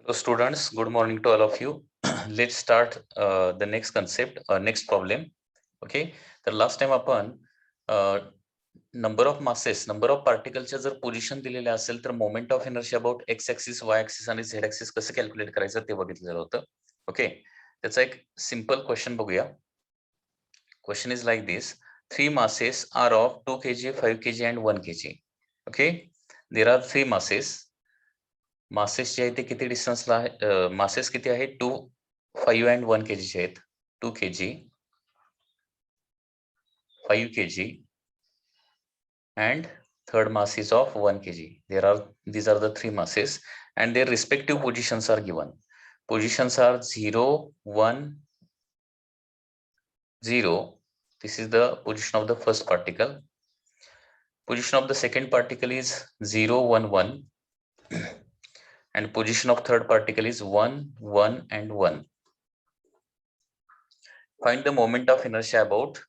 So students, good morning to all of you. Let's start the next concept, next problem. Okay. तर last time आपण number of masses, number of पार्टिकलच्या जर position दिलेले असेल तर moment of inertia about X axis, Y axis आणि Z axis कसं calculate करायचं ते बघितलेलं होतं. ओके. त्याचा एक सिंपल क्वेश्चन बघूया. Question is like this: 3 masses are of 2 kg, 5 kg and 1 kg. Okay. There are 3 masses. Masses जे आहे ते किती डिस्टन्सला आहे, मासेस किती आहेत 2, 5 and 1 kg चे आहेत. 2 kg, 5 kg and third mass is of 1 kg. These are the 3 masses and their respective positions are given. Positions are 0, 1, 0. This is the position of the first particle. Position of the second particle is 0, 1, 1. And position of third particle is 1, 1 and 1. Find the moment of inertia about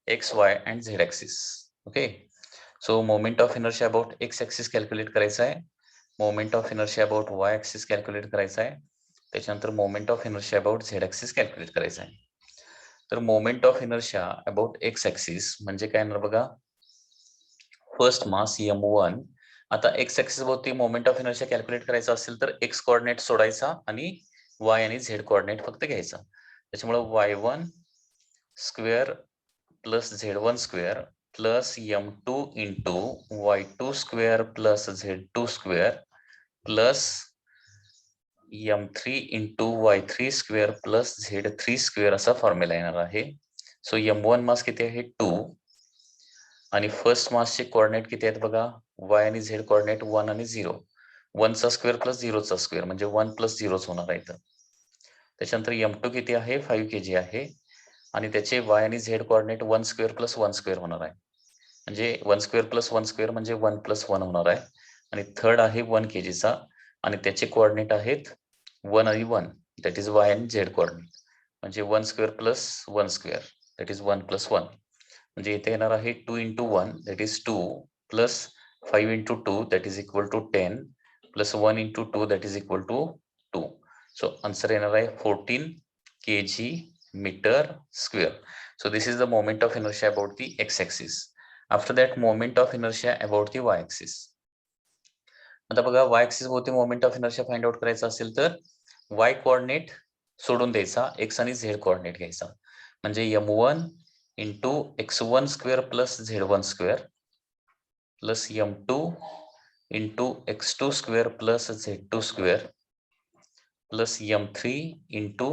x, y and z axis. Okay. So moment of inertia about x axis calculate करायचा आहे. Moment of inertia about y axis calculate करायचा आहे. त्याच्यानंतर moment of inertia about z axis calculate करायचा आहे. तर moment of inertia about x axis म्हणजे काय ना बघा, फर्स्ट मास m1. आता x axis भोवती मोमेंट ऑफ इनर्शिया कॅल्क्युलेट करायचा असेल तर x कोऑर्डिनेट सोडायचा आणि y आणि z कोऑर्डिनेट फक्त घ्यायचा. त्याच्यामुळे y1 square plus z1 square plus m2 into y2 square plus z2 square plus m3 into y3 square plus z3 square असा फॉर्म्युला येणार आहे. सो m1 मास किती आहे 2 आणि फर्स्ट मासचे कोऑर्डिनेट किती आहेत बघा, y आणि z कोऑर्डिनेट 1 आणि 0. 1 चा स्क्वेअर प्लस 0 चा स्क्वेअर म्हणजे 1 प्लस 0 होणार आहे. त्याच्यानंतर m2 किती आहे 5 kg आहे आणि त्याचे y आणि z coordinate 1 square plus 1 square होणार आहे. म्हणजे 1 स्क्वेअर प्लस 1 स्क्वेअर म्हणजे 1 प्लस 1 होणार आहे. आणि थर्ड आहे 1 kg चा आणि त्याचे कोऑर्डिनेट आहेत 1 आणि 1, दॅट इज y आणि z कोऑर्डिनेट. म्हणजे 1 square plus 1 square that is 1 plus 1. म्हणजे इथे येणार आहे 2 into 1 that is 2 plus 5 into 2 that is equal to 10 plus 1 into 2 that is equal to 2. So answer येणार आहे 14 kg meter square. So this is the moment of inertia about the x axis. After that, moment of inertia about the y axis. आता बघा y axis भोवती moment of inertia find out करायचा असेल तर y coordinate सोडून द्यायचा, x आणि z coordinate घ्यायचा. म्हणजे m1 into x1 square plus z1 square plus m2 into x2 square plus z2 square plus m3 into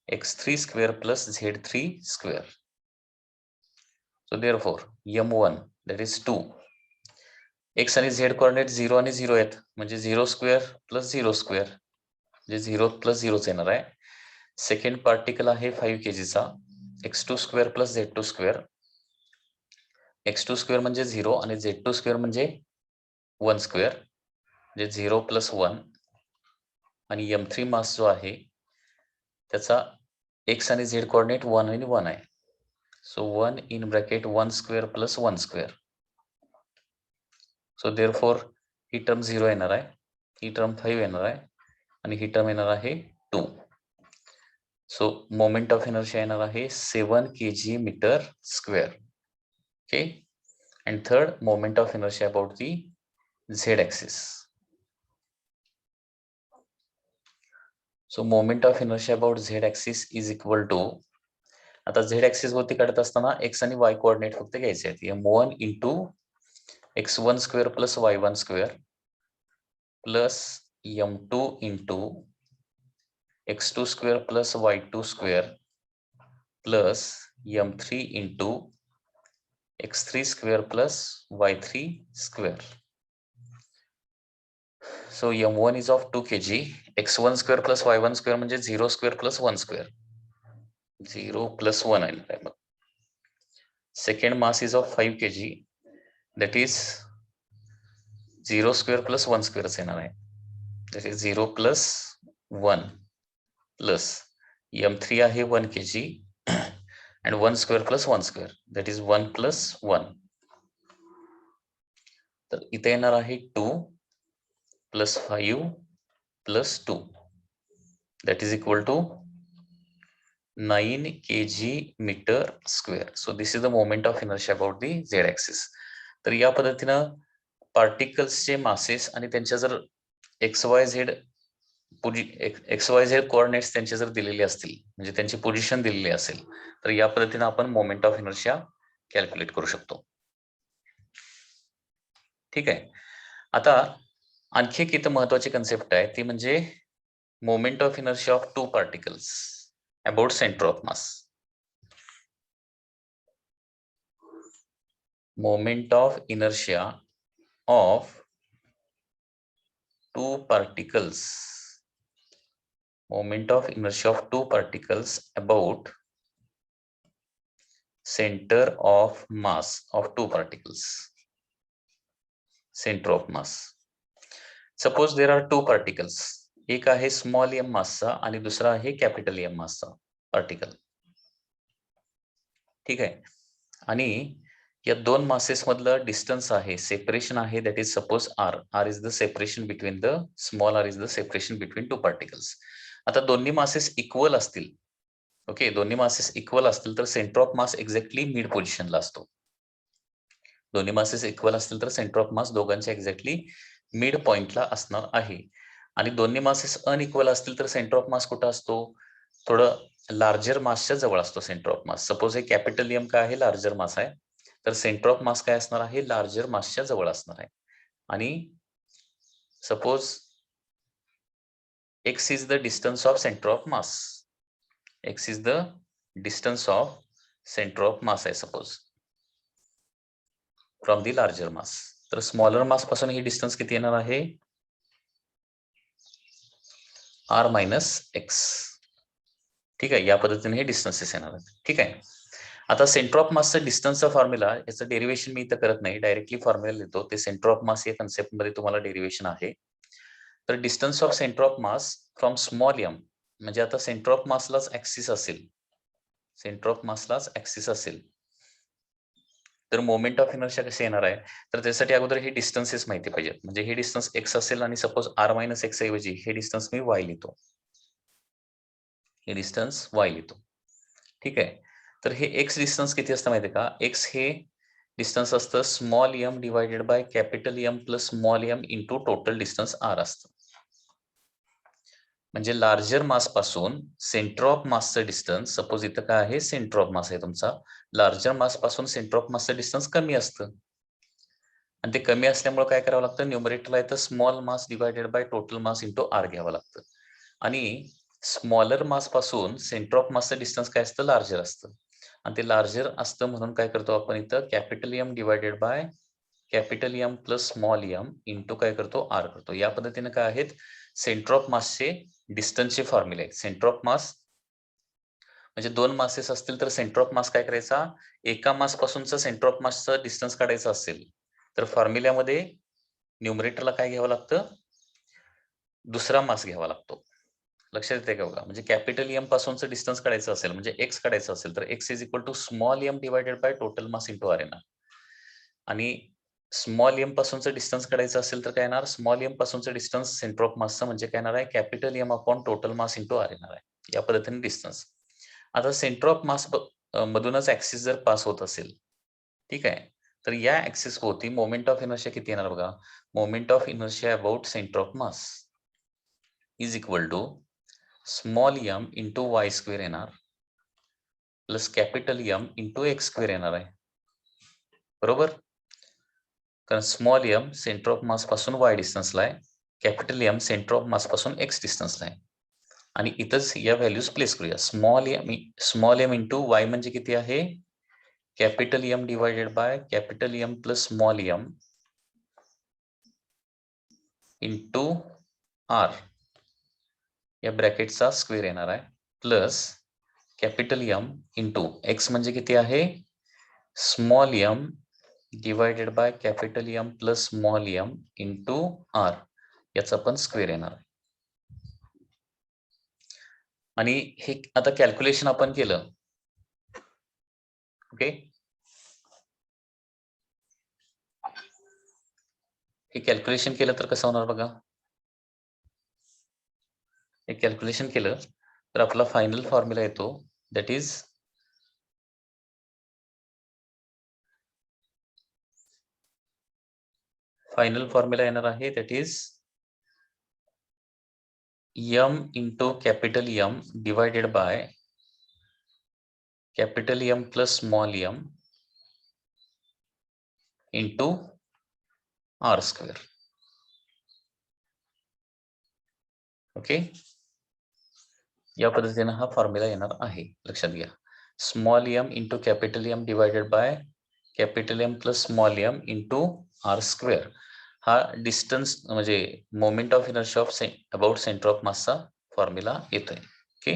x3 square plus z3 square. So therefore m1 that is 2. x आणि z coordinate 0 आणि 0 आहेत म्हणजे 0 square plus 0 square म्हणजे 0 plus 0 येणार आहे. Second particle आहे 5 kg चा, x2 square plus z2 square. x2 square म्हणजे 0 आणि z2 स्क्वेअर म्हणजे 1 स्क्वेअर म्हणजे 0 प्लस 1. आणि m3 मास जो आहे त्याचा x आणि z कोऑर्डिनेट 1 आणि 1 आहे. So 1 in bracket 1 square plus 1 square. So therefore he term 0 येणार आहे, ही टर्म 5 येणार आहे आणि ही टर्म येणार आहे 2. So moment of inertia येणार आहे 7 kg meter square. Okay. And third, moment of inertia about the z axis. So moment of inertia about z axis is equal to, आता z ऍक्सिस वरती काढत असताना x आणि y coordinate फक्त घ्यायचे आहेत. m1 into x1 square plus y1 square plus m2 into x2 square plus y2 square plus m3 into x3 square plus y3 square. So m1 is of 2 kg, x1 square plus y1 square म्हणजे 0 square plus 1 square, 0 plus 1 आहे. Second mass is of 5 kg, that is 0 square plus 1 square येणार आहे. That is 0 plus 1 plus m3 आहे 1 kg and 1 square plus 1 square, that is 1 plus 1. तर इथे येणार आहे 2 plus 5 plus 2. that is equal to 9 kg meter square. So this is the moment of inertia about the z axis. तर या पद्धतीनं पार्टिकल्सचे masses आणि त्यांच्या जर XYZ कोऑर्डिनेट्स त्यांचे जर दिलेले असतील, म्हणजे त्यांची पोझिशन दिलेली असेल, तर या पद्धतीने आपण मोमेंट ऑफ इनर्शिया कॅल्क्युलेट करू शकतो. ठीक आहे. आता आणखी एक इथं महत्वाची कन्सेप्ट आहे, ती म्हणजे moment of inertia of two particles about centre of mass. Moment of inertia of two particles. Moment of inertia of two particles about center of mass of two particles. Center of mass. Suppose there are two particles. एक आहे small m मासचा आणि दुसरा आहे capital M मासचा particle. ठीक आहे. आणि या दोन मासेस मधलं डिस्टन्स आहे, सेपरेशन आहे, that is suppose r. r is the separation between the small r is the separation between two particles. आता दोन्ही मासेस इक्वल असतील, ओके, दोन्ही मासेस इक्वल असतील तर centre of mass exactly mid पोझिशनला असतो. दोन्ही मासेस इक्वल असतील तर सेंटर ऑफ मास दोघांच्या एक्झॅक्टली मिड पॉइंटला असणार आहे. आणि दोन्ही मासेस अनइक्वल असतील तर सेंटर ऑफ मास कुठं असतो? थोडं लार्जर मासच्या जवळ असतो सेंटर ऑफ मास. सपोज हे कॅपिटल M काय आहे? लार्जर मास आहे. तर सेंटर ऑफ मास काय असणार आहे? लार्जर मासच्या जवळ असणार आहे. आणि suppose x is the distance of center of mass. x is the distance of center of mass, I suppose, from the larger mass. तर स्मॉलर मास पासून ही डिस्टन्स किती येणार आहे? r minus x. ठीक आहे, या पद्धतीने हे डिस्टन्सेस येणार आहेत. ठीक आहे. आता सेंटर ऑफ मासचं डिस्टन्सचा फॉर्म्युला, याचं डेरिवेशन मी इथं करत नाही, डायरेक्टली फॉर्म्युला लिहितो. ते सेंटर ऑफ मास या कन्सेप्ट मध्ये तुम्हाला डेरिवेशन आहे. तर distance of centre of mass from small m, म्हणजे आता सेंटर ऑफ मासलाच ऍक्सिस असेल, सेंटर ऑफ मासलाच ऍक्सिस असेल, तर मोमेंट ऑफ इनर्शिया कशी येणार आहे? तर त्यासाठी अगोदर हे डिस्टन्सेस माहिती पाहिजेत. म्हणजे हे डिस्टन्स x असेल आणि सपोज r मायनस x ऐवजी हे डिस्टन्स मी y लिहितो, हे डिस्टन्स y लिहितो. ठीक आहे. तर हे x डिस्टन्स किती असतं माहिती आहे का? x हे डिस्टन्स असतं small m divided by capital M plus small m into total distance r असतं. म्हणजे लार्जर मास पासून सेंटर ऑफ मासचं डिस्टन्स, सपोज इथं काय आहे? सेंटर ऑफ मास आहे तुमचा. लार्जर मास पासून सेंटर ऑफ मासचं डिस्टन्स कमी असतं. आणि ते कमी असल्यामुळे काय करावं लागतं? न्यूमरेटरला इथं small mass divided by total mass into r घ्यावं लागतं. आणि स्मॉलर मास पासून सेंटर ऑफ मासचं डिस्टन्स काय असतं? लार्जर असतं. आणि ते लार्जर असतं म्हणून काय करतो आपण इथं? Capital M divided by capital M plus small m into काय करतो? r करतो. या पद्धतीने काय आहेत? सेंटर ऑफ मासचे डिस्टन्सचे फॉर्म्युले आहेत. सेंटर ऑफ मास म्हणजे दोन मासेस असतील तर सेंटर ऑफ मास काय करायचा? एका मास पासूनचा सेंटर ऑफ मासचा डिस्टन्स काढायचा असेल तर फॉर्म्युल्यामध्ये न्यूमरेटरला काय घ्यावं लागतं? दुसरा मास घ्यावा लागतो. लक्षात येते का बघा? म्हणजे कॅपिटल M पासूनचं डिस्टन्स काढायचं असेल, म्हणजे x काढायचं असेल तर x is equal to small m divided by total mass into r येणार. आणि स्मॉल m पासूनचं डिस्टन्स काढायचं असेल तर काय येणार? स्मॉल m पासूनचं डिस्टन्स सेंटर ऑफ मासचं म्हणजे काय येणार आहे? Capital M upon total mass into r येणार आहे. या पद्धतीने डिस्टन्स. आता सेंटर ऑफ मास मधूनच ऍक्सिस जर पास होत असेल, ठीक आहे, तर या ऍक्सिस भोवती मोमेंट ऑफ इनर्शिया किती येणार बघा? Moment of inertia about centre of mass is equal to small m into y square येणार plus capital M into x square येणार आहे. बरोबर? कारण small m centre of mass पासून y डिस्टन्सला आहे, capital M centre of mass पासून x डिस्टन्सला आहे. आणि इथंच या व्हॅल्यूज प्लेस करूया. स्मॉल m इंटू y म्हणजे किती आहे? Capital M divided by capital M plus small m into r या ब्रॅकेटचा स्क्वेअर येणार आहे plus capital M into x म्हणजे किती आहे? Small m divided by capital M plus small m into r याचा पण स्क्वेअर येणार आहे. आणि हे आता कॅल्क्युलेशन आपण केलं, ओके, हे कॅल्क्युलेशन केलं तर कसं होणार बघा? एक कॅल्क्युलेशन केलं तर आपला फायनल फॉर्म्युला येतो दॅट इज फायनल फॉर्म्युला येणार आहे that is m into capital M divided by capital M plus small m into r square. Okay, या पद्धतीने हा फॉर्म्युला येणार आहे, लक्षात घ्या. Small m into capital M divided by capital M plus small m into r square. हा distance म्हणजे moment of inertia of about centre of मासचा फॉर्म्युला येतोय. ओके,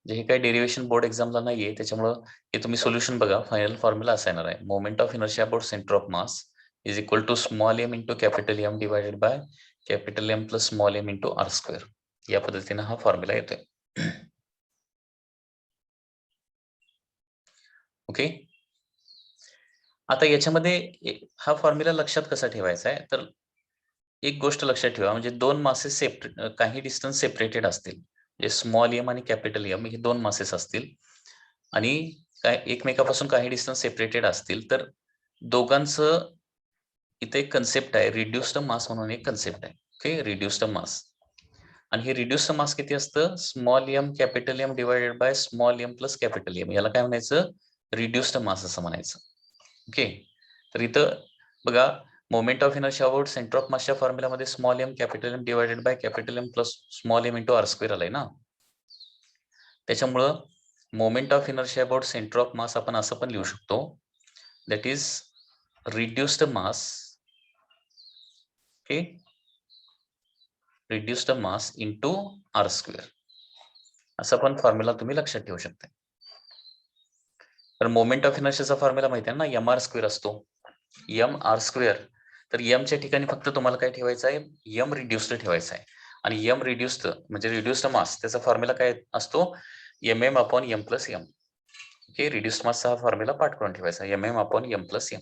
जे हे काही डेरिव्हेशन बोर्ड एक्झामला नाहीये त्याच्यामुळे हे तुम्ही सोल्युशन बघा. फायनल फॉर्म्युला असा येणार आहे, moment of inertia about centre of mass is equal to small m into capital M divided by capital M plus small m into r square. या पद्धतीने हा फॉर्म्युला येतोय. ओके, आता याच्यामध्ये हा फॉर्म्युला लक्षात कसा ठेवायचा आहे, तर एक गोष्ट लक्षात ठेवा, म्हणजे दोन मासेस काही डिस्टन्स सेपरेटेड असतील, म्हणजे स्मॉल m आणि कॅपिटल M हे दोन मासेस असतील आणि काय एकमेकापासून काही डिस्टन्स सेपरेटेड असतील, तर दोघांचं इथे एक कन्सेप्ट आहे, रिड्युस्ड मास म्हणून एक कन्सेप्ट आहे. ओके, रिड्युस्ड मास. आणि हे रिड्युस्ड मास किती असतं, small m capital M divided by small m plus capital M. याला काय म्हणायचं, रिड्युस्ड मास असं म्हणायचं. ओके, तर इथं बघा, moment of inertia about centre of मासच्या फॉर्म्युलामध्ये small m capital M divided by capital M plus small m into r square आलाय ना. त्याच्यामुळं moment of inertia about centre of mass आपण असं पण लिहू शकतो, that is reduced mass. Okay, reduced mass into r square असा पण फॉर्म्युला तुम्ही लक्षात ठेवू शकता. तर मोमेंट ऑफ इनर्शियाचा फॉर्म्युला माहिती आहे ना, mr स्क्वेअर असतो, mr स्क्वेअर. तर m च्या ठिकाणी फक्त तुम्हाला काय ठेवायचं आहे, m रिड्युस्ड ठेवायचा आहे. आणि m रिड्युस्ड म्हणजे रिड्युस्ड मास, त्याचा फॉर्म्युला काय असतो, mm upon m plus m. Okay, reduced मासचा हा फॉर्म्युला पाठ करून ठेवायचा, mm upon m plus m.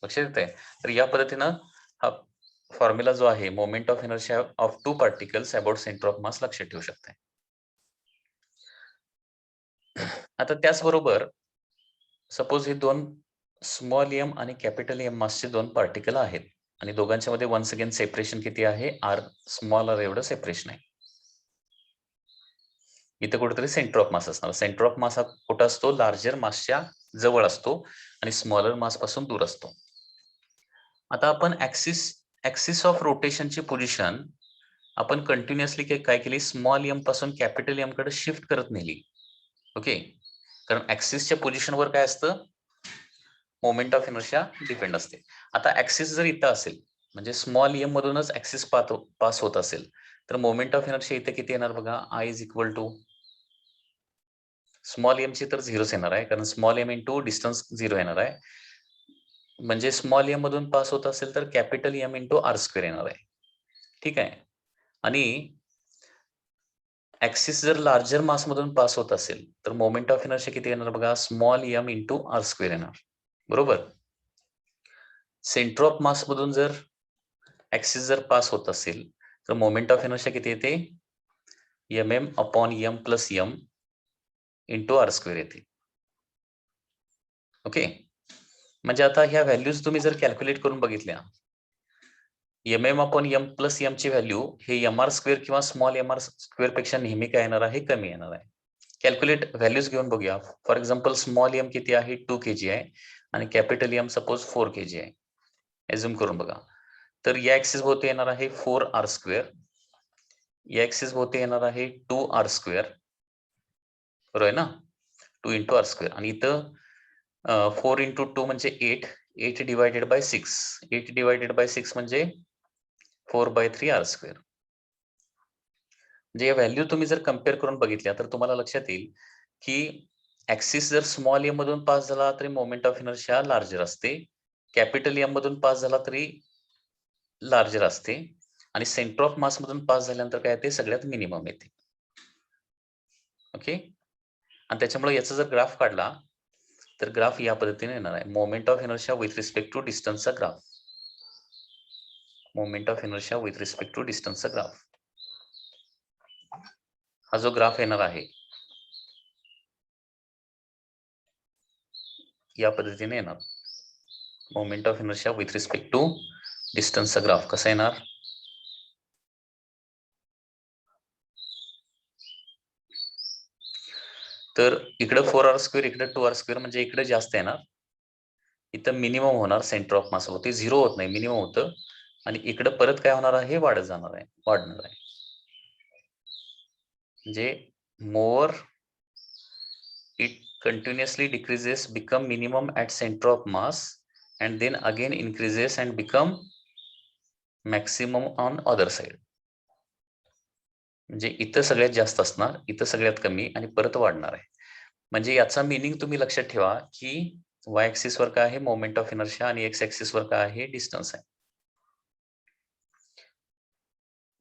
लक्षात येतंय. तर या पद्धतीनं हा फॉर्म्युला जो आहे, moment of inertia of two particles about centre of मास लक्षात ठेवू शकताय. आता त्याचबरोबर सपोज हे दोन स्मॉल m आणि कॅपिटल M मासचे दोन पार्टिकल आहेत आणि दोघांच्या मध्ये वन्स अगेन सेपरेशन किती आहे, r स्मॉल r एवढं सेपरेशन आहे. इथे कुठेतरी सेंटर ऑफ मास असणार. सेंटर ऑफ मास हा कुठं असतो, लार्जर मासच्या जवळ असतो आणि स्मॉलर मास पासून दूर असतो. आता आपण ऍक्सिस ऑफ रोटेशनची पोझिशन आपण कंटिन्युअसली काय केली, स्मॉल m पासून कॅपिटल M कडे शिफ्ट करत नेली. ओके, कारण ऍक्सिसच्या पोझिशनवर काय असतं, मोमेंट ऑफ इनर्शिया डिपेंड असते. आता ऍक्सिस जर इथं असेल, म्हणजे स्मॉल m मधूनच ऍक्सिस पास होत असेल, तर मोमेंट ऑफ इनर्शिया इथे किती येणार बघा, I is equal to small m ची तर 0च येणार आहे, कारण स्मॉल m इंटू डिस्टन्स 0 येणार आहे. म्हणजे स्मॉल m मधून पास होत असेल तर capital M into r square येणार आहे. ठीक आहे, आणि ऍक्सिस जर लार्जर मास मधून पास होत असेल तर मोमेंट ऑफ इनर्शिया किती येणार बघा, small m into r square येणार. बरोबर. सेंटर ऑफ मास मधून जर ऍक्सिस जर पास होत असेल तर मोमेंट ऑफ इनर्शिया किती येते, mm upon m plus m into r square येते. ओके, म्हणजे आता ह्या व्हॅल्यूज तुम्ही जर कॅल्क्युलेट करून बघितल्या, mm upon m plus m ची व्हॅल्यू हे mr स्क्वेअर किंवा स्मॉल mr स्क्वेअर पेक्षा नेहमी काय येणार आहे, कमी येणार आहे. कॅल्क्युलेट व्हॅल्यूज घेऊन बघूया. फॉर एक्झाम्पल स्मॉल m किती आहे, 2 kg आहे आणि कॅपिटल M सपोज 4 kg आहे. एझ्युम करून बघा. तर या ऍक्सिस भोवती येणार आहे 4r स्क्वेअर, या ऍक्सिस भोवती येणार आहे 2r स्क्वेअर. बरोबर आहे ना, 2 इंटू r स्क्वेअर. आणि इथं 4 इंटू 2 म्हणजे 8, 8 डिवायडेड बाय 6, 8 डिवायडेड बाय 6 म्हणजे 4/3 r स्क्वेअर. म्हणजे या व्हॅल्यू तुम्ही जर कम्पेअर करून बघितल्या तर तुम्हाला लक्षात येईल की ऍक्सिस जर स्मॉल m मधून पास झाला तरी मोमेंट ऑफ इनर्शिया लार्जर असते, कॅपिटल M मधून पास झाला तरी लार्जर असते, आणि सेंटर ऑफ मास मधून पास झाल्यानंतर काय ते सगळ्यात मिनिमम येते. ओके, आणि त्याच्यामुळे याचा जर ग्राफ काढला तर ग्राफ या पद्धतीने येणार आहे, moment of inertia with respect to डिस्टन्सचा graph. Moment of inertia with respect to डिस्टन्सचा ग्राफ. हा जो ग्राफ येणार आहे या पद्धतीने येणार. Moment of inertia with respect to डिस्टन्सचा ग्राफ कसा येणार? तर इकडे 4r², इकडे 2r² म्हणजे इकडे जास्त येणार. इथं मिनिमम होणार सेंटर ऑफ मास होते, 0 होत नाही, मिनिमम होतं. आणि इकडे परत काय होणार आहे? वाढत जाणार आहे, वाढणार आहे. म्हणजे मोर it continuously decreases, become minimum at center of mass and then again increases and become maximum on other side. म्हणजे इथं सगळ्यात जास्त असणार, इथं सगळ्यात कमी आणि परत वाढणार आहे. म्हणजे याचा मीनिंग तुम्ही लक्षात ठेवा की y ऍक्सिस वर काय आहे? मोमेंट ऑफ इनर्शिया आणि x ऍक्सिस वर काय आहे? डिस्टन्स आहे.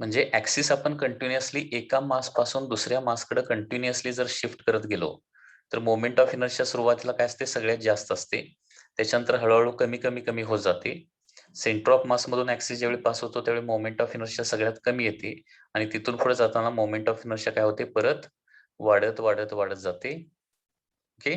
म्हणजे ऍक्सिस आपण कंटिन्युअसली एका मास पासून दुसऱ्या मासकडे कंटिन्युअसली जर शिफ्ट करत गेलो तर मोमेंट ऑफ इनर्शिया सुरुवातीला काय असते? सगळ्यात जास्त असते. त्याच्यानंतर हळूहळू कमी कमी कमी होत जाते. सेंटर ऑफ मास मधून ऍक्सिस ज्यावेळी पास होतो त्यावेळी मोमेंट ऑफ इनर्शिया सगळ्यात कमी येते आणि तिथून पुढे जाताना मोमेंट ऑफ इनर्शिया काय होते? परत वाढत वाढत वाढत जाते. ओके.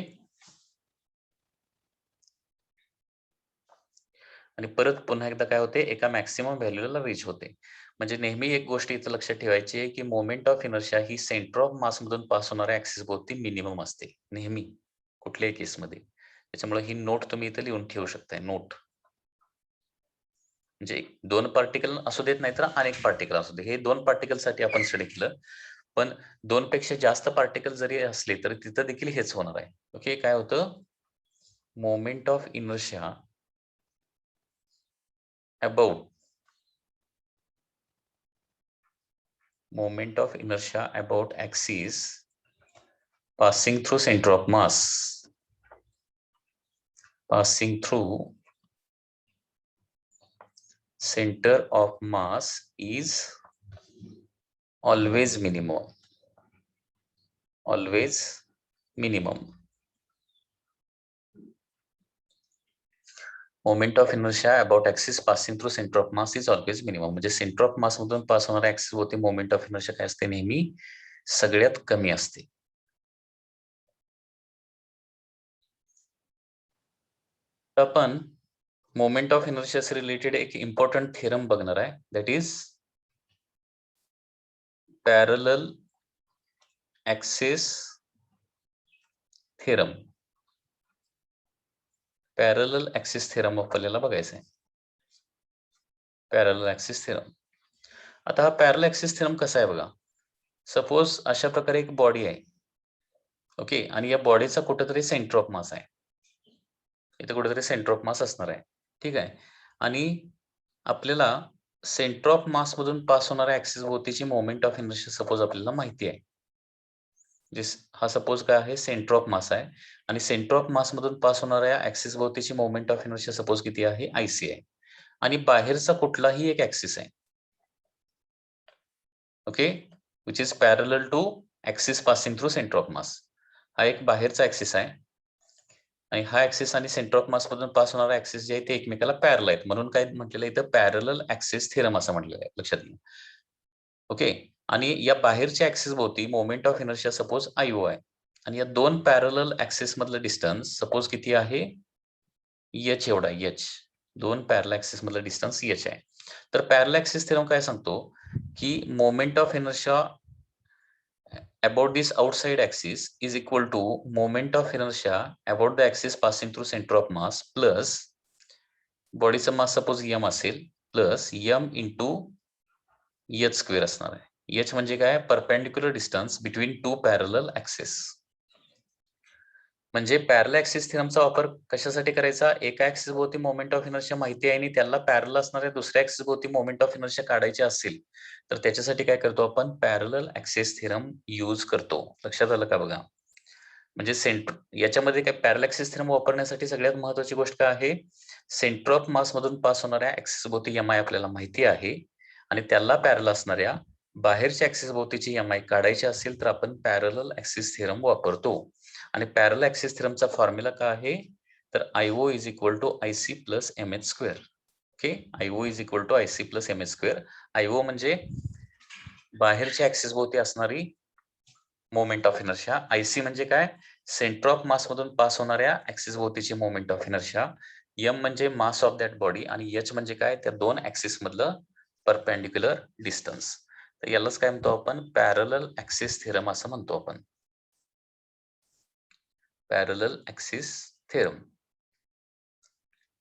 आणि परत पुन्हा एकदा काय होते? एका मॅक्सिमम व्हॅल्यूला रीच होते. म्हणजे नेहमी एक गोष्ट इथं लक्षात ठेवायची आहे की moment of inertia he centre of mass मधून पास होणाऱ्या ऍक्सिस भोवती मिनिमम असते नेहमी, कुठल्याही केसमध्ये. त्याच्यामुळे ही नोट तुम्ही इथं लिहून ठेवू शकताय. नोट म्हणजे 2 पार्टिकल असू देत, नाही तर अनेक पार्टिकल असू दे. हे 2 पार्टिकल साठी आपण स्टडी केलं. पण 2 पेक्षा जास्त पार्टिकल जरी असले तरी तिथं देखील हेच होणार आहे. ओके. काय होतं? Moment of inertia about moment of inertia about axis passing through center of mass, passing through center of mass is always minimum, always minimum. Moment of inertia about axis passing through center of mass is always minimum. म्हणजे centre of mass मधून pass होणाऱ्या axis होती moment of inertia काय असते? नेहमी सगळ्यात कमी असते. आपण moment of inertia say related एक इम्पॉर्टंट थेरम बघणार आहे, that is parallel axis theorem. Parallel axis theorem आपल्याला बघायचं आहे. Parallel axis theorem. आता हा पॅरलल ऍक्सिस थेरम कसा आहे बघा. सपोज अशा प्रकारे एक बॉडी आहे. ओके. आणि या बॉडीचा कुठेतरी सेंटर ऑफ मास आहे. इथे कुठेतरी सेंटर ऑफ मास असणार आहे. ठीक आहे. आणि आपल्याला सेंटर ऑफ मास मधून पास होणाऱ्या ऍक्सिस भोवतीची मोमेंट ऑफ इनर्शिया सपोज आपल्याला माहिती आहे. हा सपोज काय आहे? सेंटर ऑफ मास आहे. आणि सेंटर ऑफ मास मधून पास होणाऱ्या ऍक्सिस भोवतीची मोमेंट ऑफ इनर्शिया सपोज किती आहे? IC आहे. आणि बाहेरचा कुठलाही एक ऍक्सिस आहे. Okay. Which is parallel to axis passing through centre of mass. हा एक बाहेरचा ऍक्सिस आहे. आणि हा ऍक्सिस आणि सेंटर ऑफ मास मधून पास होणारा ऍक्सिस जे आहे ते एकमेकाला पॅरल आहेत. म्हणून काय म्हटलेलं आहे इथं? पॅरलल ऍक्सिस थेरम असं म्हटलेलं आहे. लक्षात घ्या. ओके. आणि या बाहेरच्या ऍक्सिस भोवती moment of inertia suppose IO आहे. आणि या 2 पॅरलल ऍक्सिस मधलं डिस्टन्स सपोज किती आहे? h एवढा आहे. h. 2 पॅरलल ऍक्सिस मधलं डिस्टन्स h आहे. तर पॅरलल ऍक्सिस थेरम काय सांगतो की moment of inertia about this outside axis is equal to moment of inertia about the axis passing through center of mass plus बॉडीचा मास suppose m असेल plus m into h square असणार आहे. h म्हणजे काय? Perpendicular distance between 2 parallel axis. म्हणजे parallel axis थेरमचा वापर कशासाठी करायचा? एका ऍक्सिस भोवती मोमेंट ऑफ इनर्शिया माहिती आहे आणि त्याला पॅरलल असणाऱ्या दुसऱ्या ऍक्सिस भोवती मोमेंट ऑफ इनर्शिया काढायची असेल तर त्याच्यासाठी काय करतो आपण? पॅरलल ऍक्सिस थेरम यूज करतो. लक्षात आलं का बघा. म्हणजे सेंटर याच्यामध्ये काय पॅरलल ऍक्सिस थेरम वापरण्यासाठी सगळ्यात महत्त्वाची गोष्ट काय आहे? सेंटर ऑफ मास मधून पास होणाऱ्या ऍक्सिस भोवती MI आपल्याला माहिती आहे आणि त्याला पॅरलल असणाऱ्या बाहेरच्या ऍक्सिस भोवतीची MI काढायची असेल तर आपण पॅरलल ऍक्सिस थेरम वापरतो. आणि पॅरलल ऍक्सिस थेरमचा फॉर्म्युला काय आहे? तर IO is equal to IC plus MH square. Okay. IO is equal to IC plus MH square. IO म्हणजे बाहेरच्या ऍक्सिस भोवती असणारी मोमेंट ऑफ इनर्शिया. आयसी म्हणजे काय? सेंटर ऑफ मास मधून पास होणाऱ्या ऍक्सिस भोवतीची मोमेंट ऑफ इनर्शिया. एम म्हणजे मास ऑफ दॅट बॉडी आणि एच म्हणजे काय? त्या दोन ऍक्सिस मधलं परपेंडिक्युलर डिस्टन्स. तर यालाच काय म्हणतो आपण? पॅरलल ऍक्सिस थेरम असं म्हणतो आपण. Parallel axis theorem.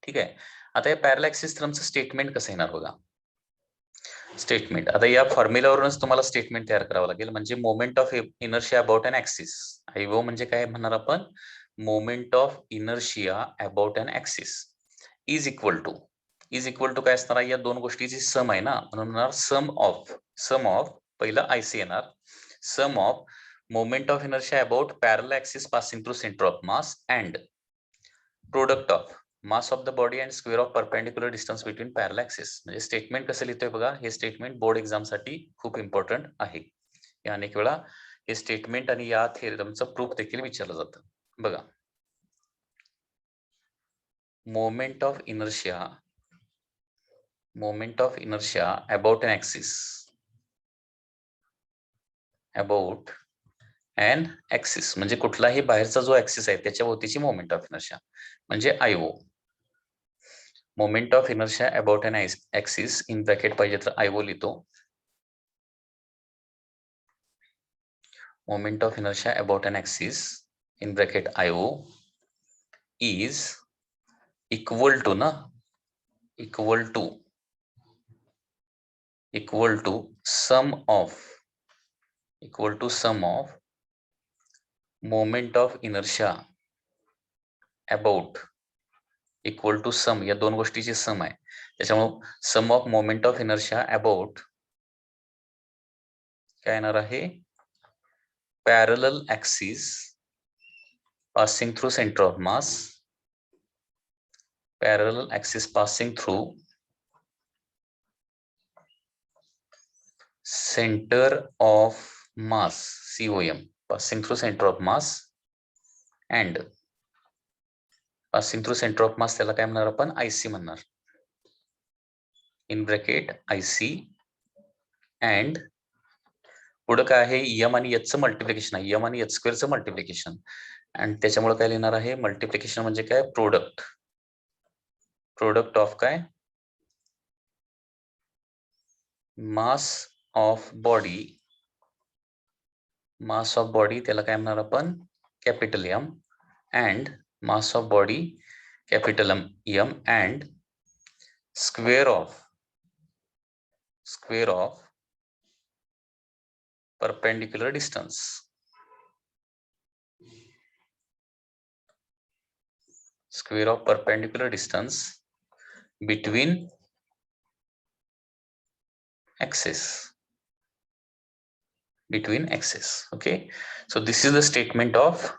ठीक आहे. आता या पॅरलल ऍक्सिस थेरमचं स्टेटमेंट कसं येणार बघा. स्टेटमेंट आता या फॉर्म्युलावरूनच तुम्हाला स्टेटमेंट तयार करावं लागेल. म्हणजे moment of inertia about an axis. IO म्हणजे काय म्हणणार आपण? Moment of inertia about an axis is equal to काय असणार? या दोन गोष्टीची सम आहे ना, म्हणून सम ऑफ पहिलं आयसी येणार. Sum of moment of inertia about parallel axis passing through centre of mass and product of mass of the body and square of perpendicular distance between parallel axis. म्हणजे statement कसं लिहितोय बघा. हे statement board exam साठी खूप important आहे. या अनेक वेळा हे स्टेटमेंट आणि या थेरमचं प्रूफ देखील विचारलं जातं. बघा, moment of inertia about an axis म्हणजे कुठलाही बाहेरचा जो ऍक्सिस आहे त्याच्या भोवतीची मोमेंट ऑफ इनर्शिया म्हणजे IO. Moment of inertia about an axis in bracket पाहिजे तर आयओ लिहितो. Moment of inertia about an axis in bracket IO is equal to sum of moment of inertia about equal to sum, या दोन गोष्टीची sum आहे. त्याच्यामुळे sum of moment of inertia about काय येणार आहे? Parallel axis passing through centre of mass, parallel axis passing through centre of mass, COM, passing through centre of mass and passing through centre of मास त्याला काय म्हणणार आपण? IC म्हणणार. In bracket IC and पुढे काय आहे? एम आणि H चं मल्टिप्लिकेशन आहे. एम आणि एच स्क्वेअरचं मल्टिप्लिकेशन. आणि त्याच्यामुळे काय लिहिणार आहे? मल्टिप्लिकेशन म्हणजे काय? प्रोडक्ट ऑफ काय? मास ऑफ बॉडी त्याला काय म्हणणार आपण? Capital M. And mass of body capital M and square of perpendicular distance. Square of perpendicular distance between axes. Okay, so this is the statement of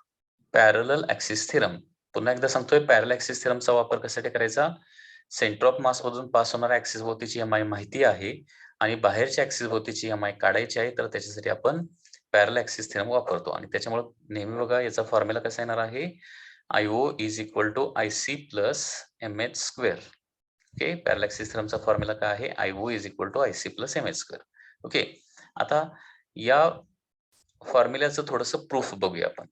parallel axis theorem. पुन्हा एकदा सांगतोय, parallel axis थेरमचा वापर कशासाठी करायचा? Centre of mass मधून pass होणाऱ्या axis भोवतीची MI माहिती आहे आणि बाहेरच्या ऍक्सिस भोवतीची एमआय काढायची आहे, तर त्याच्यासाठी आपण पॅरलल ऍक्सिस थेरम वापरतो. आणि त्याच्यामुळे नेहमी बघा याचा फॉर्म्युला कसा येणार आहे? IO is equal to IC plus MH square. Okay, parallel axis थेरमचा formula काय आहे? IO is equal to IC plus MH square. ओके, आता या फॉर्म्युल्याचं थोडंसं प्रूफ बघूया आपण.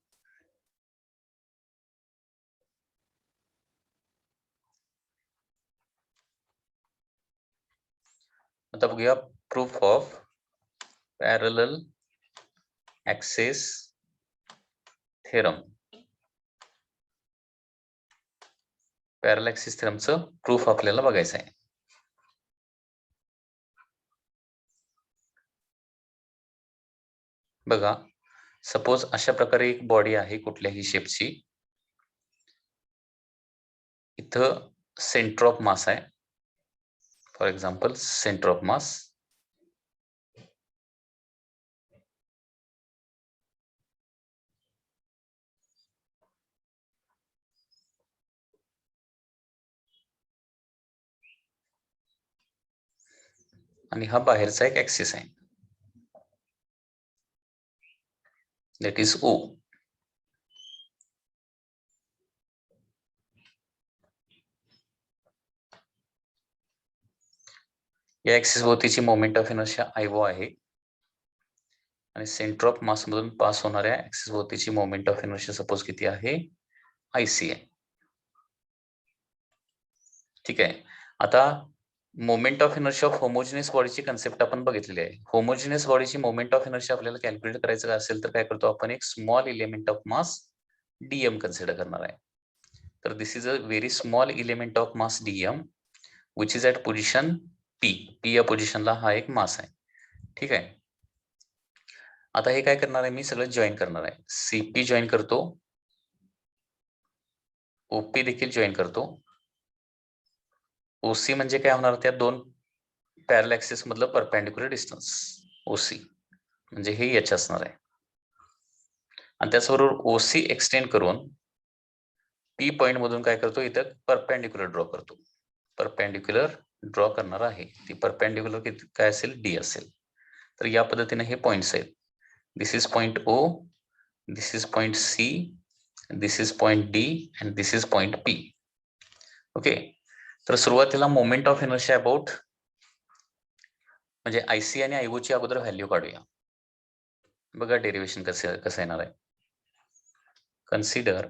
आता बघूया proof of parallel axis theorem. Parallel axis थेरमचं प्रूफ आपल्याला बघायचं आहे. बघा, सपोज अशा प्रकारे एक बॉडी आहे कुठल्याही शेपची. इथं सेंटर ऑफ मास आहे. For example centre of mass. आणि हा बाहेरचा एक ऍक्सिस आहे, दॅट इज O. या ऍक्सिस भोवतीची मोमेंट ऑफ इनर्शिया IO आहे. आणि सेंटर ऑफ मास मधून पास होणाऱ्या ऍक्सिस भोवतीची मोमेंट ऑफ इनर्शिया सपोज किती आहे, आयसी आहे. ठीक आहे. आता moment of inertia of homogeneous बॉडीची कन्सेप्ट आपण बघितलेली आहे. होमोजिनियस बॉडीची मोमेंट ऑफ इनर्शिया आपल्याला कॅल्क्युलेट करायचं असेल तर काय करतो आपण, एक small element of mass DM consider करणार आहे. तर this is a very small element of mass DM which is at position P. P या पोझिशनला हा एक मास आहे. ठीक आहे. आता हे काय करणार आहे, मी सगळं जॉईन करणार आहे. सीपी जॉईन करतो, ओपी देखील जॉईन करतो. ओसी म्हणजे काय होणार, त्या दोन पॅरल ऍक्सिस मधलं परपेंडिक्युलर डिस्टन्स ओसी, म्हणजे हे एच असणार आहे. आणि त्याचबरोबर ओसी एक्सटेंड करून पी पॉइंट मधून काय करतो, इथं परपेंडिक्युलर ड्रॉ करतो. परपेंडिक्युलर ड्रॉ करणार आहे. ती परपेंडिक्युलर काय असेल, डी असेल. तर या पद्धतीने हे पॉइंट्स आहेत. This is point O, this is point C, this is point D and this is point P. Okay. तर सुरुवातीला मोमेंट ऑफ इनर्शिया अबाउट, म्हणजे आयसी आणि आयओ ची अगोदर व्हॅल्यू काढूया. बघा डेरिवेशन कसं येणार आहे. Consider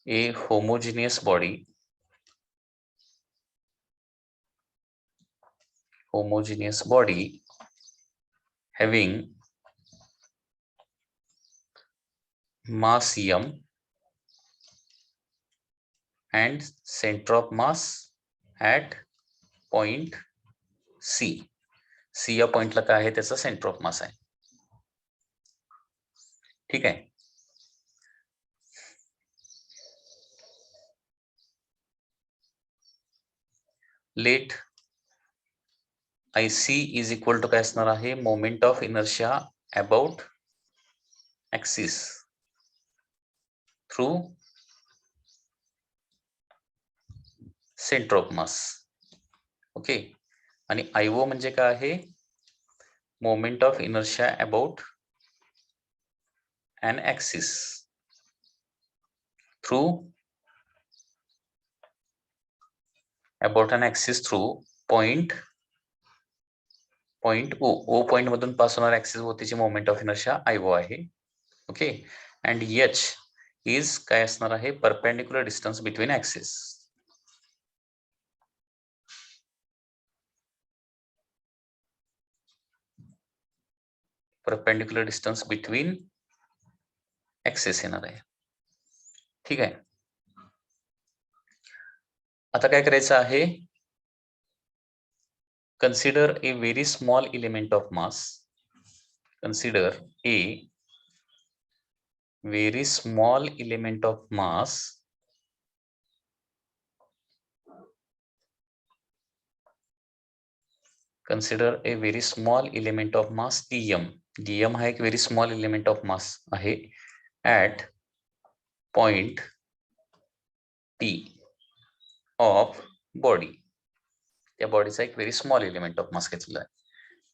a homogeneous body, having mass m and center of mass at point C. C या पॉइंटला काय आहे, त्याचा सेंटर ऑफ मास आहे. ठीक आहे. Let IC is equal to काय असणार आहे, moment of inertia about axis through centre of mass. Okay. आणि IO म्हणजे काय आहे, moment of inertia about an axis through point O. O point मधून पास होणाऱ्या ऍक्सिस भोवतीची मोमेंट ऑफ इनर्शिया IO आहे. ओके. अँड H इज काय असणार आहे, perpendicular distance between axis. Perpendicular distance between axis येणार आहे. ठीक आहे. आता काय करायचं आहे, consider A very small element of mass. Consider A very small element of mass consider a very small element of mass dm. dm हा एक very small element of mass आहे at point P of body. त्या बॉडीचा एक very small element of mass घेतलेला आहे.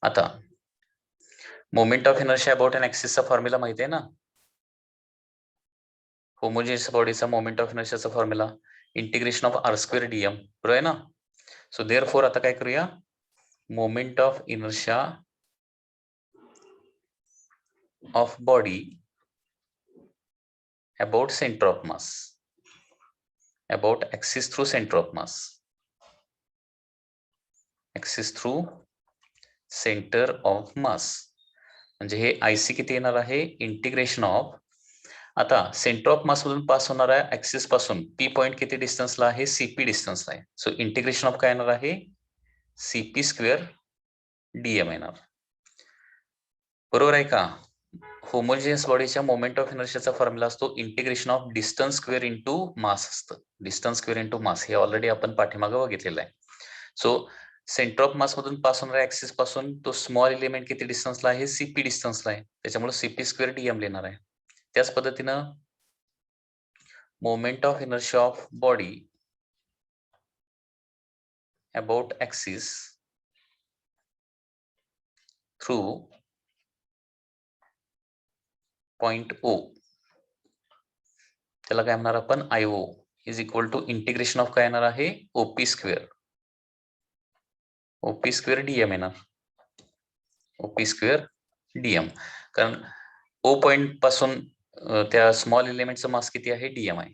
आता moment of inertia about an ऍक्सिसचा फॉर्म्युला माहिती आहे ना, होमोजिनियस बॉडीचा मोमेंट ऑफ इनर्शियाचा formula integration of R square DM, बरोबर आहे ना. सो देअरफॉर आता काय करूया, moment of inertia of body about centre of mass, about axis through centre of mass, axis through centre of mass. म्हणजे हे आयसी किती येणार आहे, इंटिग्रेशन ऑफ, आता सेंटर ऑफ मास मधून पास होणाऱ्या ऍक्सिस पासून पी पॉइंट किती डिस्टन्सला आहे, सीपी डिस्टन्सला आहे. सो इंटिग्रेशन ऑफ काय येणार आहे, सीपी स्क्वेअर डीएम येणार. बरोबर आहे का. होमोजिनियस बॉडीच्या मोमेंट ऑफ इनर्शियाचा फॉर्म्युला असतो integration of distance square into mass असतं. डिस्टन्स स्क्वेअर इंटू मास हे ऑलरेडी आपण पाठीमागं बघितलेलं आहे. सो सेंटर ऑफ मास मधून पास होणाऱ्या ऍक्सिस पासून तो स्मॉल एलिमेंट किती डिस्टन्सला आहे, सीपी डिस्टन्सला आहे. त्याच्यामुळे सीपी स्क्वेअर डीएम लिहिणार आहे. त्याच पद्धतीनं moment of inertia of body about axis through point O, त्याला काय म्हणणार आपण, IO is equal to integration of काय येणार आहे, ओपी स्क्वेअर डीएम येणार. ओपी स्क्वेअर डीएम, कारण ओ पॉइंट पासून त्या स्मॉल एलिमेंटचं मास किती आहे, डीएम आहे.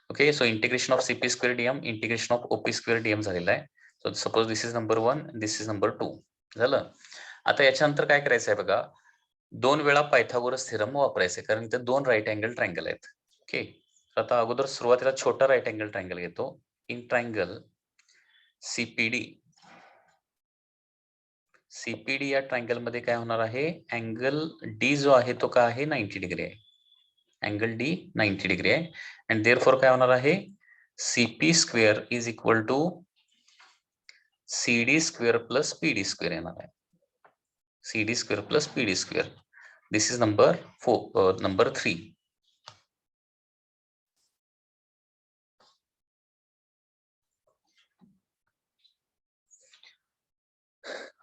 Okay, so integration of CP square DM, integration of OP square DM झालेलं आहे. So suppose this is number 1, this is number 2 झालं. आता याच्यानंतर काय करायचं आहे बघा, 2 वेळा पायथागोरस थेरम वापरायचे, कारण इथे 2 राईट अँगल ट्रायंगल आहेत. ओके, आता अगोदर सुरुवातीला छोटा राईट अँगल ट्रायंगल घेतो. इन ट्रायंगल सीपीडी, सीपीडी या ट्रायंगल मध्ये काय होणार आहे, अँगल डी जो आहे तो काय आहे, 90 डिग्री आहे. अँगल डी 90 डिग्री आहे. अँड देअरफॉर काय होणार आहे, CP square is equal to CD square plus PD square येणार आहे. CD square plus PD square. This is number 3.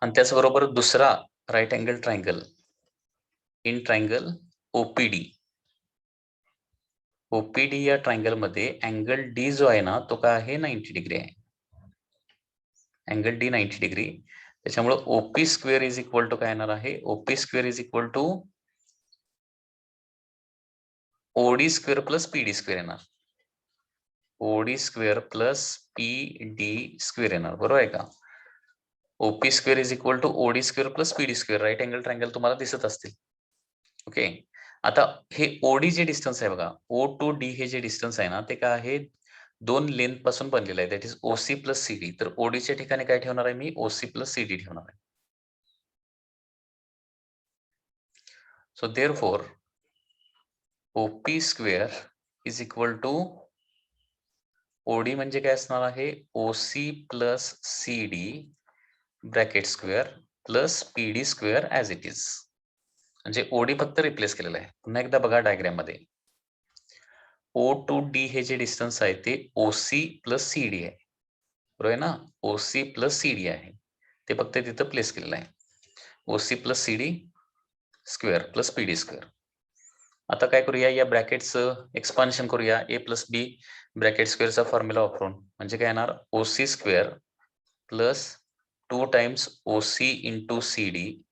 आणि त्याचबरोबर दुसरा right angle triangle in triangle OPD. OPD या ट्रायंगल मध्ये अँगल डी जो आहे ना तो काय आहे, 90 डिग्री आहे. अँगल डी 90 डिग्री, त्याच्यामुळे OP square is equal to काय येणार आहे, OP square is equal to OD square plus PD square येणार. OD square plus PD square येणार, बरोबर आहे का. OP square is equal to OD square plus PD square. Right angle triangle तुम्हाला दिसत असतील. ओके, आता हे ओडी जे डिस्टन्स आहे बघा, ओ टू डी हे जे डिस्टन्स आहे ना ते काय आहे, 2 लेंथ पासून बनलेलं आहे, that is OC plus CD. तर ओडीच्या ठिकाणी काय ठेवणार आहे मी, ओसी प्लस सीडी ठेवणार आहे. So therefore OP square is equal to OD म्हणजे काय असणार आहे, OC plus CD bracket square plus PD square as it is. म्हणजे ओडी फक्त रिप्लेस केलेलं आहे. पुन्हा एकदा बघा डायग्राम मध्ये, ओ टू डी हे जे डिस्टन्स आहे ते ओसी प्लस सीडी आहे, बरोबर आहे ना. ओसी प्लस सीडी आहे, ते फक्त तिथं प्लेस केलेलं आहे. OC plus CD square plus PD square. आता काय करूया, या ब्रॅकेटचं एक्सपान्शन करूया, ए प्लस बी ब्रॅकेट स्क्वेअरचा फॉर्म्युला वापरून. म्हणजे काय येणार, OC square plus 2 times OC into CD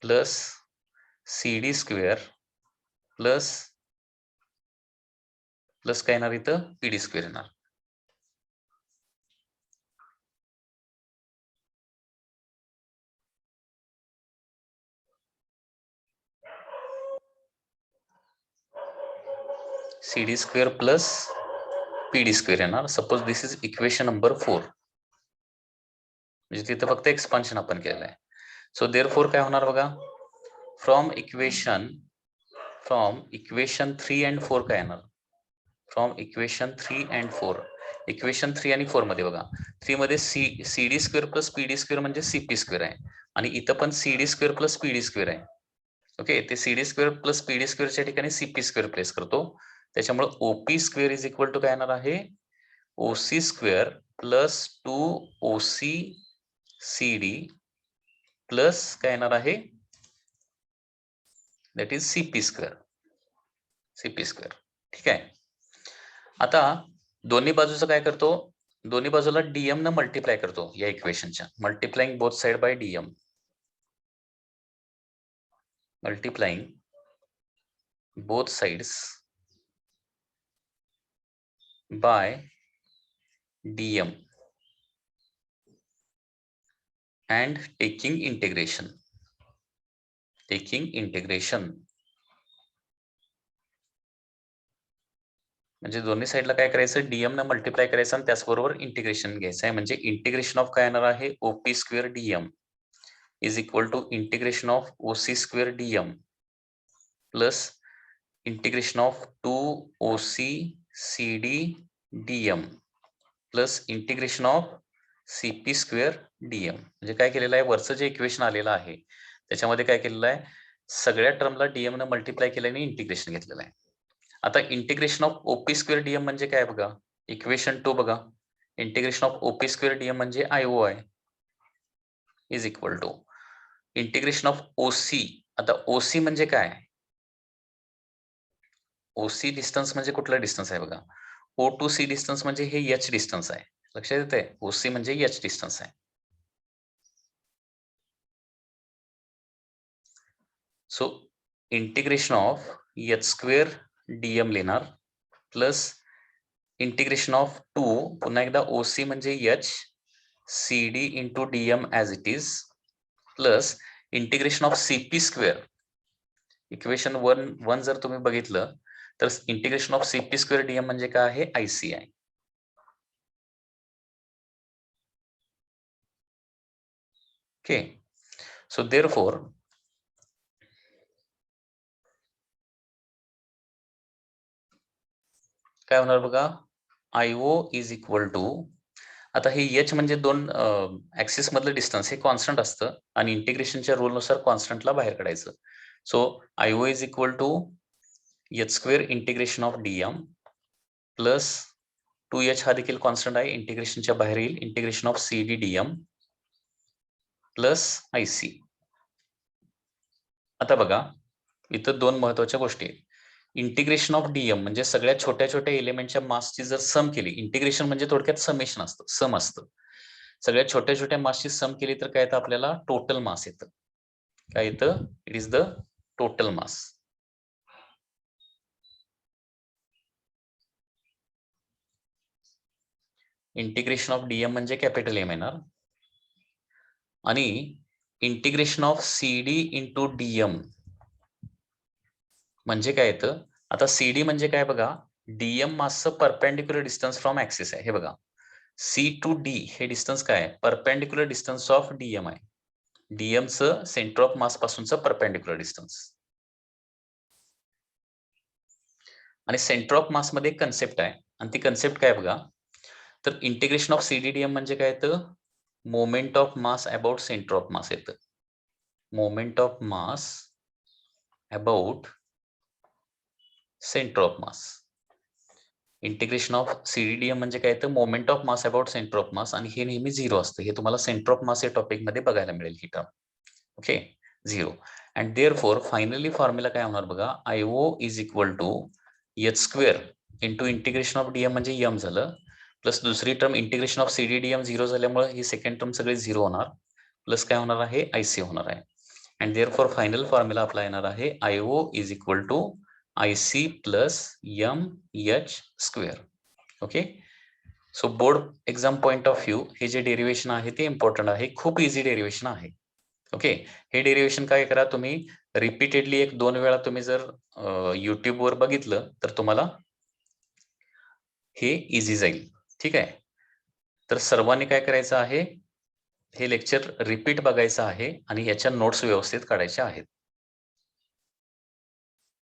plus CD square plus काय येणार इथं, पीडी स्क्वेअर येणार. CD square plus PD square येणार. Suppose this is equation number 4. म्हणजे तिथं फक्त एक्सपान्शन आपण केलेलं आहे. सो देअरफॉर काय होणार बघा, फ्रॉम इक्वेशन 3 and 4 काय येणार, फ्रॉम इक्वेशन 3 and 4. इक्वेशन 3 आणि 4 मध्ये बघा, 3 मध्ये CD square plus PD square म्हणजे सीपी स्क्वेअर आहे, आणि इथं पण CD square plus PD square आहे. ओके, ते सीडी स्क्वेअर प्लस पीडी स्क्वेअरच्या ठिकाणी सीपी स्क्वेअर प्लेस करतो. त्याच्यामुळे OP square is equal to काय येणार आहे, OC square plus 2 OC CD plus काय येणार आहे, दॅट इज सीपी स्क्वेअर. ठीक आहे. आता दोन्ही बाजूचं काय करतो, दोन्ही बाजूला डीएम न मल्टिप्लाय करतो या इक्वेशनच्या. Multiplying both side by DM, multiplying both sides by DM and taking integration. म्हणजे दोन्ही साइडला काय करायचं, डीएम न मल्टिप्लाय करायचं आणि त्याचबरोबर इंटिग्रेशन घ्यायचं आहे. म्हणजे इंटिग्रेशन ऑफ काय येणार आहे, OP square dm is equal to integration of OC square dm plus integration of 2 OC CD dm plus integration of CP square dm. म्हणजे काय केलेलं आहे, वरचं जे इक्वेशन आलेलं आहे त्याच्यामध्ये काय केलेलं आहे, सगळ्या टर्मला डीएम न मल्टिप्लाय केल्याने इंटिग्रेशन घेतलेलं आहे. आता integration of OP square dm म्हणजे काय बघा, इक्वेशन 2 बघा, integration of OP square dm म्हणजे आयओ आहे is equal to integration of OC. आता ओसी म्हणजे काय, ओसी डिस्टन्स म्हणजे कुठला डिस्टन्स आहे बघा, ओ टू सी डिस्टन्स म्हणजे हे एच डिस्टन्स आहे. लक्षात येते, ओसी म्हणजे एच डिस्टन्स आहे. So integration of H square dm लिहिणार प्लस इंटिग्रेशन ऑफ 2 पुन्हा एकदा ओसी म्हणजे H C D into dm as it is plus integration of CP square. Equation 1 जर तुम्ही बघितलं तर integration of CP square dm म्हणजे काय आहे, आयसी आहे. ओके, सो देअरफॉर काय होणार बघा, आयओ इज इक्वल टू, आता हे एच म्हणजे दोन ऍक्सिस मधलं डिस्टन्स हे कॉन्स्टंट असतं आणि इंटिग्रेशनच्या रूलनुसार कॉन्स्टंटला बाहेर काढायचं. So IO is equal to H square integration of dm plus 2h हा देखील कॉन्स्टंट आहे, इंटिग्रेशनच्या बाहेर येईल, integration of C D dm plus IC. आता बघा इथं दोन महत्वाच्या गोष्टी आहेत. इंटिग्रेशन ऑफ डीएम म्हणजे सगळ्या छोट्या छोट्या एलिमेंटच्या मासची जर सम केली, इंटिग्रेशन म्हणजे थोडक्यात समेशन असतं, सम असतं. सगळ्या छोट्या छोट्या मासची सम केली तर काय येतं आपल्याला, टोटल मास येतं. काय येतं, it is the total mass. Integration of DM म्हणजे कॅपिटल एम येणार आणि integration of CD into DM म्हणजे काय येतं, आता सीडी म्हणजे काय बघा, डीएम मासचं परपेंडिक्युलर डिस्टन्स फ्रॉम ऍक्सिस आहे. हे बघा सी टू डी हे डिस्टन्स काय आहे, परपेंडिक्युलर डिस्टन्स ऑफ डीएम आहे. डीएमचं सेंटर ऑफ मास पासूनचं परपेंडिक्युलर डिस्टन्स. आणि सेंटर ऑफ मास मध्ये कन्सेप्ट आहे आणि ती कन्सेप्ट काय बघा, तर इंटिग्रेशन ऑफ सीडीडीएम म्हणजे काय येतं, moment of mass about centre of mass येतं. Moment of mass about centre of mass. Integration of CDDM म्हणजे काय येतं, moment of mass about centre of mass आणि हे नेहमी 0 असतं. हे तुम्हाला सेंटर ऑफ मास या टॉपिक मध्ये बघायला मिळेल ही term. Okay, 0. And therefore finally formula काय होणार बघा, IO is equal to H square into integration of DM म्हणजे एम झालं प्लस दुसरी टर्म इंटिग्रेशन ऑफ सीडीडीएम 0 झाल्यामुळे ही सेकंड टर्म सगळे 0 होणार प्लस काय होणार आहे, आयसी होणार आहे. अँड देअरफॉर फायनल फॉर्म्युला आपला येणार आहे IO is equal to IC plus M H square. Okay, so board exam point of view हे जे डेरिवेशन आहे ते इम्पॉर्टंट आहे, खूप इझी डेरिवेशन आहे. ओके, हे डेरिवेशन काय करा तुम्ही रिपीटेडली 1-2 वेळा तुम्ही जर YouTube वर बघितलं तर तुम्हाला हे इझी जाईल. ठीक आहे, तर सर्वांनी काय करायचं आहे, हे लेक्चर रिपीट बघायचं आहे आणि याच्या नोट्स व्यवस्थित काढायच्या आहेत.